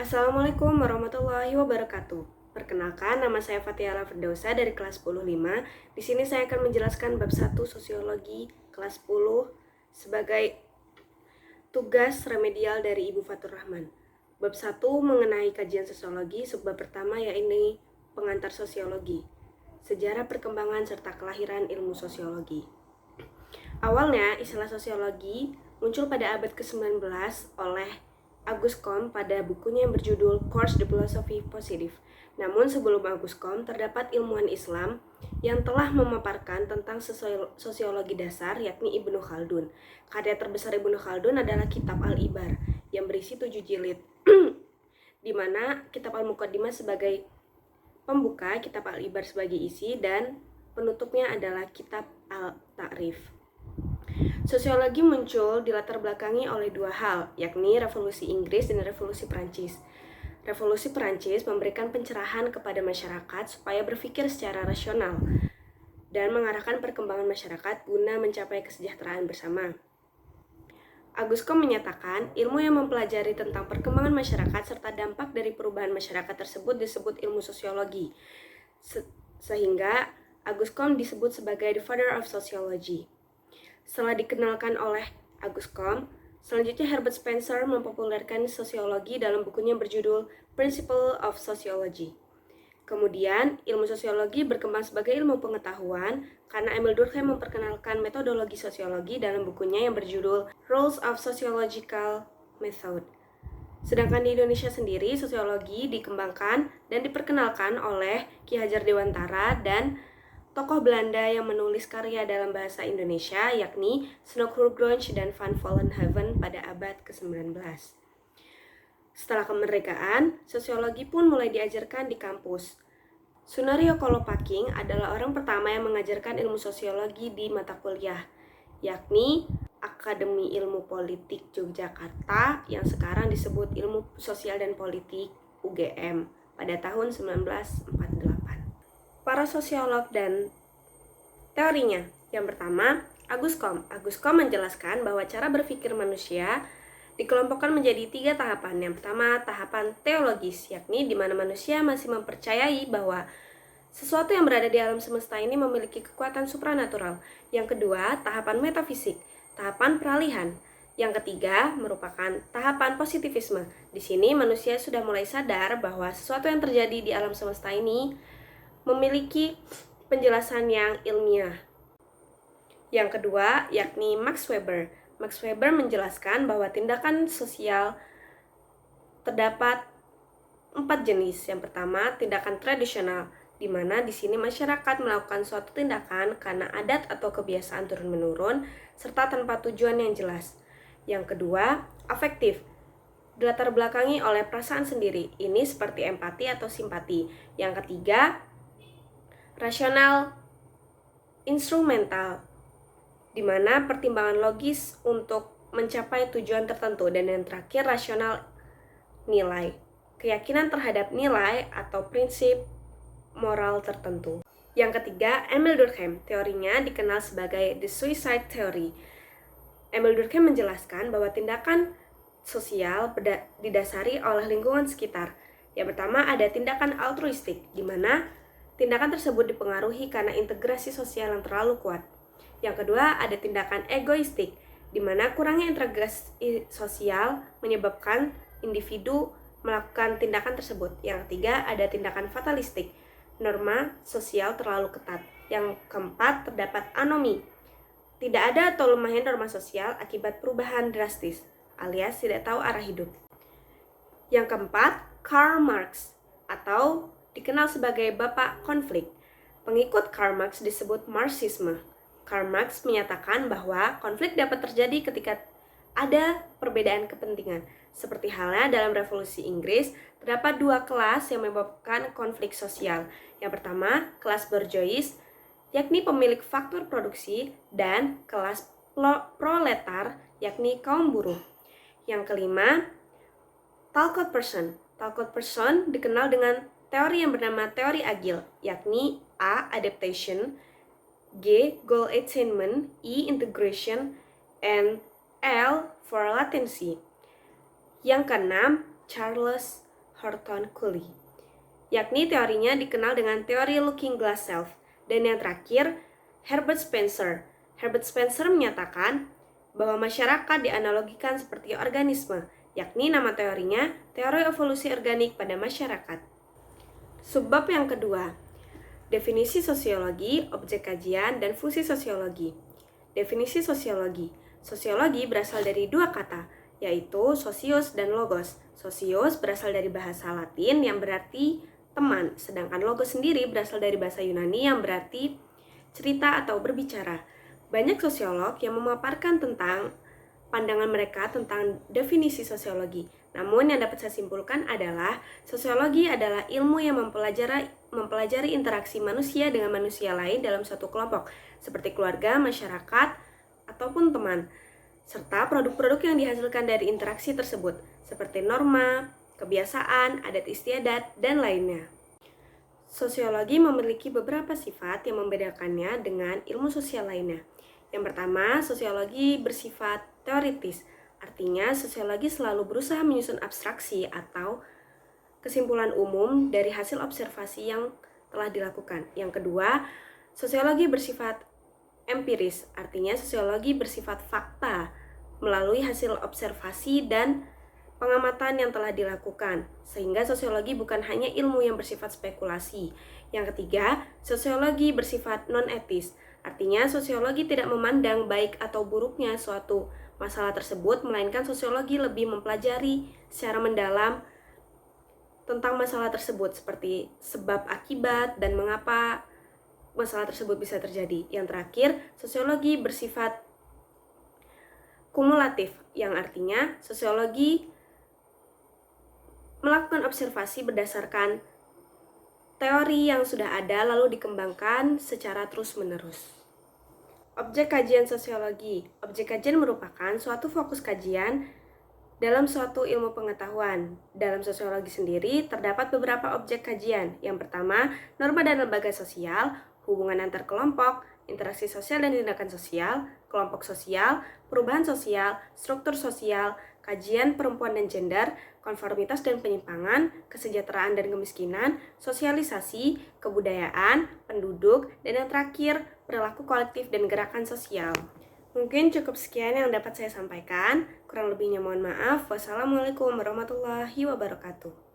Assalamualaikum warahmatullahi wabarakatuh. Perkenalkan, nama saya Fathiala Firdausa dari kelas 10-5. Di sini saya akan menjelaskan bab 1 Sosiologi kelas 10 sebagai tugas remedial dari Ibu Fatur Rahman. Bab 1 mengenai kajian sosiologi, subbab pertama yaitu pengantar sosiologi, sejarah perkembangan serta kelahiran ilmu sosiologi. Awalnya, istilah sosiologi muncul pada abad ke-19 oleh Auguste Comte pada bukunya yang berjudul Cours de Philosophie Positive. Namun sebelum Auguste Comte, terdapat ilmuwan Islam yang telah memaparkan tentang sosiologi dasar, yakni Ibnu Khaldun. Karya terbesar Ibnu Khaldun adalah Kitab Al-Ibar yang berisi 7 jilid, di mana Kitab Al-Muqaddimah sebagai pembuka, Kitab Al-Ibar sebagai isi, dan penutupnya adalah Kitab Al-Ta'rif. Sosiologi muncul dilatar belakangi oleh dua hal, yakni Revolusi Inggris dan Revolusi Perancis. Revolusi Perancis memberikan pencerahan kepada masyarakat supaya berpikir secara rasional dan mengarahkan perkembangan masyarakat guna mencapai kesejahteraan bersama. Auguste Comte menyatakan, ilmu yang mempelajari tentang perkembangan masyarakat serta dampak dari perubahan masyarakat tersebut disebut ilmu sosiologi. Sehingga Auguste Comte disebut sebagai the father of sociology. Setelah dikenalkan oleh Auguste Comte, selanjutnya Herbert Spencer mempopulerkan sosiologi dalam bukunya berjudul Principles of Sociology. Kemudian, ilmu sosiologi berkembang sebagai ilmu pengetahuan karena Emile Durkheim memperkenalkan metodologi sosiologi dalam bukunya yang berjudul Rules of Sociological Method. Sedangkan di Indonesia sendiri, sosiologi dikembangkan dan diperkenalkan oleh Ki Hajar Dewantara dan tokoh Belanda yang menulis karya dalam bahasa Indonesia, yakni Snoek Hurgronje dan Van Vollenhoven pada abad ke-19. Setelah kemerdekaan, sosiologi pun mulai diajarkan di kampus. Sunario Kolopaking adalah orang pertama yang mengajarkan ilmu sosiologi di mata kuliah, yakni Akademi Ilmu Politik Yogyakarta yang sekarang disebut Ilmu Sosial dan Politik UGM pada tahun 1948. Para sosiolog dan teorinya. Yang pertama, Auguste Comte. Auguste Comte menjelaskan bahwa cara berpikir manusia dikelompokkan menjadi 3 tahapan. Yang pertama, tahapan teologis, yakni di mana manusia masih mempercayai bahwa sesuatu yang berada di alam semesta ini memiliki kekuatan supranatural. Yang kedua, tahapan metafisik, tahapan peralihan. Yang ketiga, merupakan tahapan positivisme. Di sini manusia sudah mulai sadar bahwa sesuatu yang terjadi di alam semesta ini memiliki penjelasan yang ilmiah. Yang kedua, yakni Max Weber. Max Weber menjelaskan bahwa tindakan sosial terdapat 4 jenis. Yang pertama, tindakan tradisional, di mana di sini masyarakat melakukan suatu tindakan karena adat atau kebiasaan turun-menurun serta tanpa tujuan yang jelas. Yang kedua, afektif, dilatar belakangi oleh perasaan sendiri. Ini seperti empati atau simpati. Yang ketiga, rasional instrumental, di mana pertimbangan logis untuk mencapai tujuan tertentu. Dan yang terakhir, rasional nilai, keyakinan terhadap nilai atau prinsip moral tertentu. Yang ketiga, Emile Durkheim. Teorinya dikenal sebagai the suicide theory. Emile Durkheim menjelaskan bahwa tindakan sosial didasari oleh lingkungan sekitar. Yang pertama, ada tindakan altruistik, di mana tindakan tersebut dipengaruhi karena integrasi sosial yang terlalu kuat. Yang kedua, ada tindakan egoistik, di mana kurangnya integrasi sosial menyebabkan individu melakukan tindakan tersebut. Yang ketiga, ada tindakan fatalistik, norma sosial terlalu ketat. Yang keempat, terdapat anomi, tidak ada atau lemahnya norma sosial akibat perubahan drastis, alias tidak tahu arah hidup. Yang keempat, Karl Marx, atau dikenal sebagai Bapak Konflik. Pengikut Karl Marx disebut Marxisme. Karl Marx menyatakan bahwa konflik dapat terjadi ketika ada perbedaan kepentingan. Seperti halnya dalam Revolusi Inggris, terdapat 2 kelas yang menyebabkan konflik sosial. Yang pertama, kelas bourgeois, yakni pemilik faktor produksi, dan kelas proletar, yakni kaum buruh. Yang kelima, Talcott Person. Talcott Person dikenal dengan teori yang bernama teori agil, yakni A. Adaptation, G. Goal attainment, E. Integration, and L. For latency. Yang keenam, Charles Horton Cooley, yakni teorinya dikenal dengan teori Looking Glass Self. Dan yang terakhir, Herbert Spencer. Herbert Spencer menyatakan bahwa masyarakat dianalogikan seperti organisme, yakni nama teorinya teori evolusi organik pada masyarakat. Subbab yang kedua, definisi sosiologi, objek kajian, dan fungsi sosiologi. Definisi sosiologi. Sosiologi berasal dari dua kata, yaitu sosius dan logos. Sosius berasal dari bahasa Latin yang berarti teman, sedangkan logos sendiri berasal dari bahasa Yunani yang berarti cerita atau berbicara. Banyak sosiolog yang memaparkan tentang pandangan mereka tentang definisi sosiologi. Namun yang dapat saya simpulkan adalah sosiologi adalah ilmu yang mempelajari interaksi manusia dengan manusia lain dalam suatu kelompok, seperti keluarga, masyarakat, ataupun teman, serta produk-produk yang dihasilkan dari interaksi tersebut, seperti norma, kebiasaan, adat istiadat, dan lainnya. Sosiologi memiliki beberapa sifat yang membedakannya dengan ilmu sosial lainnya. Yang pertama, sosiologi bersifat teoritis. Artinya, sosiologi selalu berusaha menyusun abstraksi atau kesimpulan umum dari hasil observasi yang telah dilakukan. Yang kedua, sosiologi bersifat empiris. Artinya, sosiologi bersifat fakta melalui hasil observasi dan pengamatan yang telah dilakukan, sehingga sosiologi bukan hanya ilmu yang bersifat spekulasi. Yang ketiga, sosiologi bersifat non-etis. Artinya, sosiologi tidak memandang baik atau buruknya suatu masalah tersebut, melainkan sosiologi lebih mempelajari secara mendalam tentang masalah tersebut, seperti sebab akibat dan mengapa masalah tersebut bisa terjadi. Yang terakhir, sosiologi bersifat kumulatif, yang artinya sosiologi melakukan observasi berdasarkan teori yang sudah ada lalu dikembangkan secara terus-menerus. Objek kajian sosiologi. Objek kajian merupakan suatu fokus kajian dalam suatu ilmu pengetahuan. Dalam sosiologi sendiri terdapat beberapa objek kajian. Yang pertama, norma dan lembaga sosial, hubungan antar kelompok, interaksi sosial dan tindakan sosial, kelompok sosial, perubahan sosial, struktur sosial, kajian perempuan dan gender, konformitas dan penyimpangan, kesejahteraan dan kemiskinan, sosialisasi, kebudayaan, penduduk, dan yang terakhir, perilaku kolektif dan gerakan sosial. Mungkin cukup sekian yang dapat saya sampaikan. Kurang lebihnya mohon maaf. Wassalamualaikum warahmatullahi wabarakatuh.